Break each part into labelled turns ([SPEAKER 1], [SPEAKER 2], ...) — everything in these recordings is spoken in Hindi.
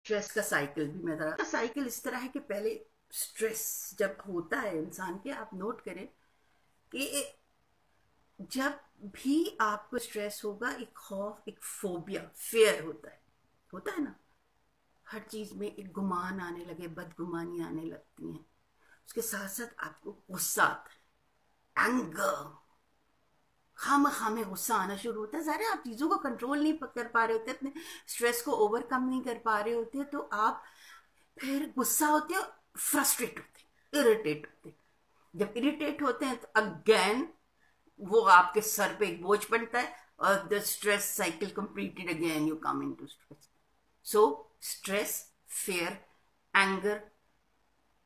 [SPEAKER 1] स्ट्रेस का साइकिल भी मैं जरा साइकिल इस तरह है कि पहले स्ट्रेस जब होता है इंसान के, आप नोट करें कि जब भी आपको स्ट्रेस होगा एक खौफ, एक फोबिया, फेयर होता है ना। हर चीज में एक गुमान आने लगे, बदगुमानी आने लगती है। उसके साथ साथ आपको गुस्सा आता है, एंगर, खामे गुस्सा आना शुरू होता है। सारे आप चीजों को कंट्रोल नहीं कर पा रहे होते, अपने स्ट्रेस को ओवरकम नहीं कर पा रहे होते, तो आप फिर गुस्सा होते हो, फ्रस्ट्रेट होते, इरिटेट होते। जब इरिटेट होते हैं तो अगेन वो आपके सर पे एक बोझ पड़ता है और the stress cycle completed, again you come into stress. So stress, fear, anger,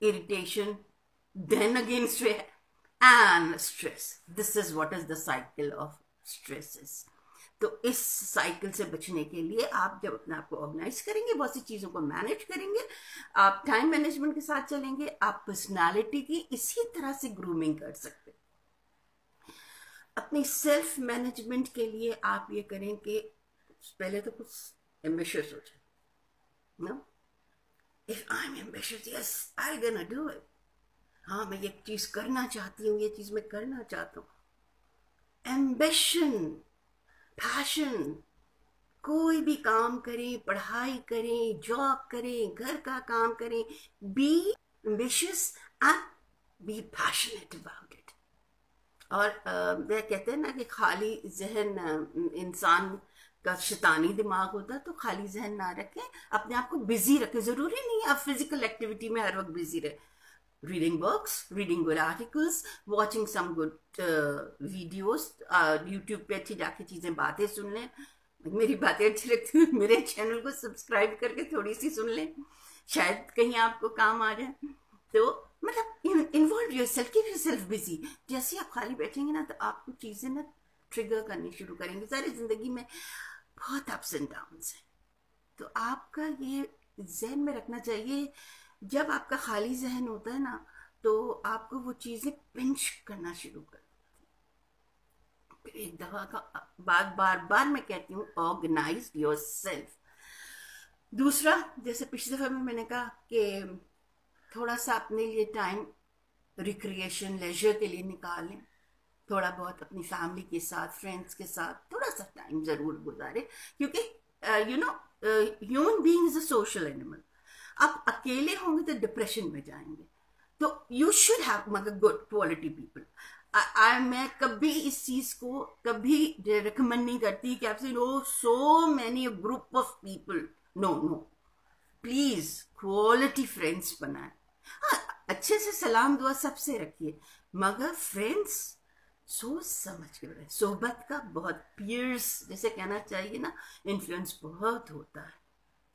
[SPEAKER 1] irritation, then again fear and stress. This is what is the cycle of stresses. तो इस साइकिल से बचने के लिए आप जब अपने आप को ऑर्गेनाइज करेंगे, बहुत सी चीजों को मैनेज करेंगे, आप टाइम मैनेजमेंट के साथ चलेंगे, आप पर्सनालिटी की इसी तरह से ग्रूमिंग कर सकते हैं। अपनी सेल्फ मैनेजमेंट के लिए आप ये करें कि पहले तो कुछ एम्बिशियस हो जाए। No, if I am ambitious, yes I gonna do it. हाँ, मैं ये चीज करना चाहती हूँ, ये चीज मैं करना चाहता हूँ। एम्बिशन, पैशन, कोई भी काम करें, पढ़ाई करें, जॉब करें, घर का काम करें, be ambitious and be passionate about it. और वे कहते हैं ना कि खाली जहन इंसान का शैतानी दिमाग होता है, तो खाली जहन ना रखें, अपने आप को बिजी रखें। जरूरी नहीं आप फिजिकल एक्टिविटी में हर वक्त बिजी रहे। Reading books, reading good articles, watching some good videos, YouTube पे अच्छी जाके चीजें, बातें सुन लें। मेरी बातें अच्छी लगती है, मेरे चैनल को सब्सक्राइब करके थोड़ी सी सुन लें, शायद कहीं आपको काम आ जाए। तो मतलब involve yourself, keep yourself busy. जैसे आप खाली बैठेंगे ना, तो आपको चीजें ना ट्रिगर करनी शुरू करेंगे। सारी जिंदगी में बहुत अप्स एंड डाउन्स है, तो आपका ये जहन में रखना चाहिए। जब आपका खाली जहन होता है ना, तो आपको वो चीजें पिंच करना शुरू कर। एक दफा का बात बार बार मैं कहती हूँ, ऑर्गेनाइज योरसेल्फ। दूसरा, जैसे पिछले दफा में मैंने कहा कि थोड़ा सा अपने लिए टाइम रिक्रिएशन, लेजर के लिए निकालें। थोड़ा बहुत अपनी फैमिली के साथ, फ्रेंड्स के साथ थोड़ा सा टाइम जरूर गुजारें, क्योंकि you know human being is a social animal. आप अकेले होंगे तो डिप्रेशन में जाएंगे। तो यू शुड हैव मगर गुड क्वालिटी पीपल। मैं कभी इस चीज को कभी रिकमेंड नहीं करती कि आपसे no so many group of people. No no, please quality friends बनाए। हाँ, अच्छे से सलाम दुआ सबसे रखिए, मगर फ्रेंड्स सोच समझ के रहे। सोहबत का बहुत, पीयर्स जैसे कहना चाहिए ना, इन्फ्लुएंस बहुत होता है।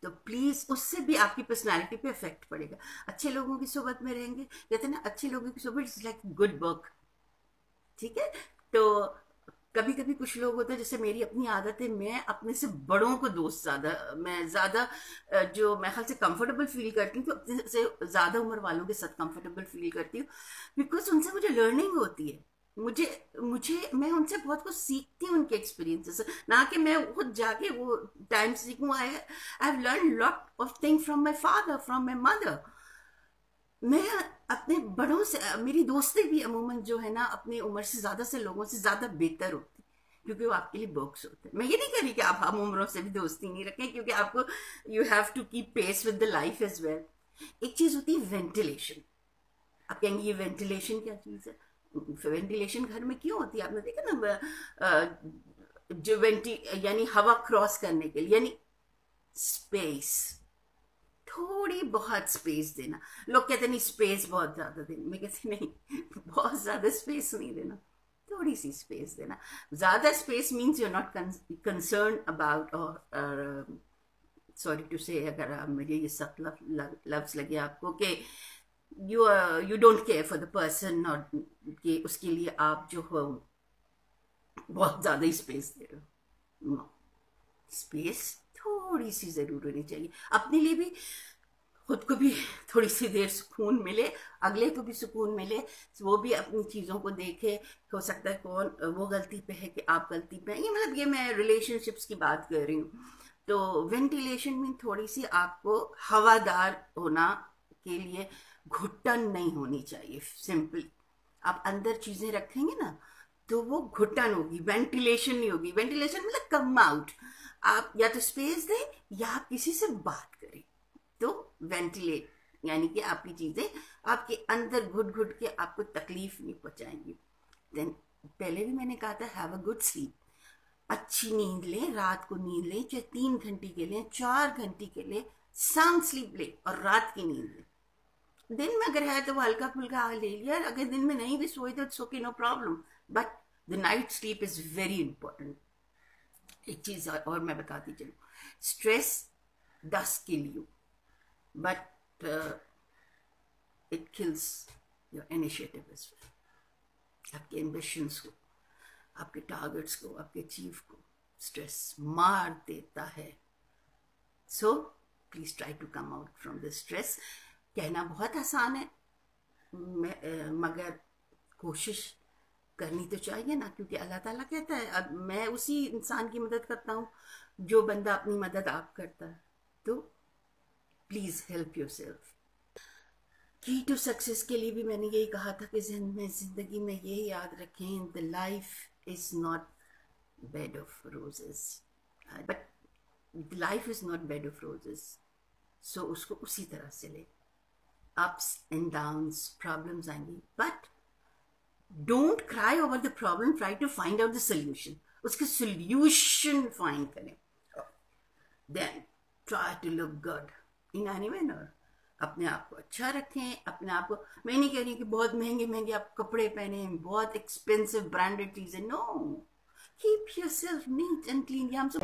[SPEAKER 1] तो प्लीज उससे भी आपकी पर्सनालिटी पे इफेक्ट पड़ेगा। अच्छे लोगों की सोहबत में रहेंगे, कहते हैं ना, अच्छे लोगों की सोहबत इज लाइक गुड बुक। ठीक है, तो कभी कभी कुछ लोग होते हैं, जैसे मेरी अपनी आदत है, मैं अपने से बड़ों को दोस्त मैं ज्यादा जो मैं ख्याल से कंफर्टेबल फील करती हूँ, तो अपने से ज्यादा उम्र वालों के साथ कंफर्टेबल फील करती हूँ, बिकॉज उनसे मुझे लर्निंग होती है। मुझे मुझे मैं उनसे बहुत कुछ सीखती हूँ, उनके एक्सपीरियंसेस, ना कि मैं खुद जाके वो टाइम सीखूँ। I have learn lot of thing from my father, from my mother. मैं अपने बड़ों से, मेरी दोस्ती भी अमूमन जो है ना, अपनी उम्र से ज्यादा से लोगों से ज्यादा बेहतर होती, क्योंकि वो आपके लिए बुक्स होते हैं। मैं ये नहीं कह रही कि आप हम उम्रों से भी दोस्ती नहीं रखें, क्योंकि आपको you have to keep pace with the life as well. एक चीज होती है वेंटिलेशन। आप कहेंगे ये वेंटिलेशन क्या चीज है? वेंटिलेशन घर में क्यों होती है? आपने देखा ना, जो यानी हवा क्रॉस करने के लिए, यानी स्पेस, थोड़ी बहुत स्पेस देना। लोग कहते नहीं स्पेस बहुत ज्यादा देना, मैं कहती नहीं, बहुत ज्यादा स्पेस नहीं देना, थोड़ी सी स्पेस देना। ज्यादा space means you are not concern about, और सॉरी टू से अगर मुझे ये सब लफ्ज लगे आपको कि you don't care for the person, और कि उसके लिए आप जो हो बहुत ज्यादा ही स्पेस दे रहे हो। स्पेस थोड़ी सी जरूर होनी चाहिए। अपने लिए भी, खुद को भी थोड़ी सी देर सुकून मिले, अगले को भी सुकून मिले, वो भी अपनी चीजों को देखे। हो सकता है कौन वो गलती पे है कि आप गलती पे है, ये मतलब ये मैं रिलेशनशिप्स की बात कर रही हूँ। तो वेंटिलेशन में थोड़ी सी आपको हवादार होना के लिए घुटन नहीं होनी चाहिए। सिंपली आप अंदर चीजें रखेंगे ना तो वो घुटन होगी, वेंटिलेशन नहीं होगी। वेंटिलेशन मतलब कम आउट, आप या तो स्पेस दें या आप किसी से बात करें, तो वेंटिलेट यानी कि आपकी चीजें आपके अंदर घुट घुट के आपको तकलीफ नहीं पहुंचाएंगी। देन पहले भी मैंने कहा था हैव अ गुड स्लीप, अच्छी नींद लें, रात को नींद लें, चाहे 3 घंटे के लिए 4 घंटे के लिए साउंड स्लीप लें और रात की नींद लें। दिन में अगर है तो वो हल्का फुल्का ले लिया, अगर दिन में नहीं भी सोए तो it's okay, no problem, but the night sleep is very important. एक चीज और मैं बताती चलूं, stress does kill you but it kills your initiative as well. आपके एम्बिशंस को, आपके टारगेट्स को, आपके अचीव को स्ट्रेस मार देता है। So please try to come out from the stress. कहना बहुत आसान है मगर कोशिश करनी तो चाहिए ना, क्योंकि अल्लाह ताला कहता है। अब मैं उसी इंसान की मदद करता हूँ जो बंदा अपनी मदद आप करता है, तो प्लीज हेल्प योरसेल्फ। की टू सक्सेस के लिए भी मैंने यही कहा था कि जिंदगी में यही याद रखें, the life is not bed of roses, but life is not bed of roses. So उसको उसी तरह से ले, ups and downs, problems आएंगी, but don't cry over the problem, try to find out the solution, उसके solution find करें, then try to look good in any manner। अपने आप को अच्छा रखें, अपने आप को, मैं नहीं कह रही कि बहुत महंगे महंगे आप कपड़े पहने, बहुत एक्सपेंसिव ब्रांडेड चीजें, no, keep yourself neat and clean। हम सब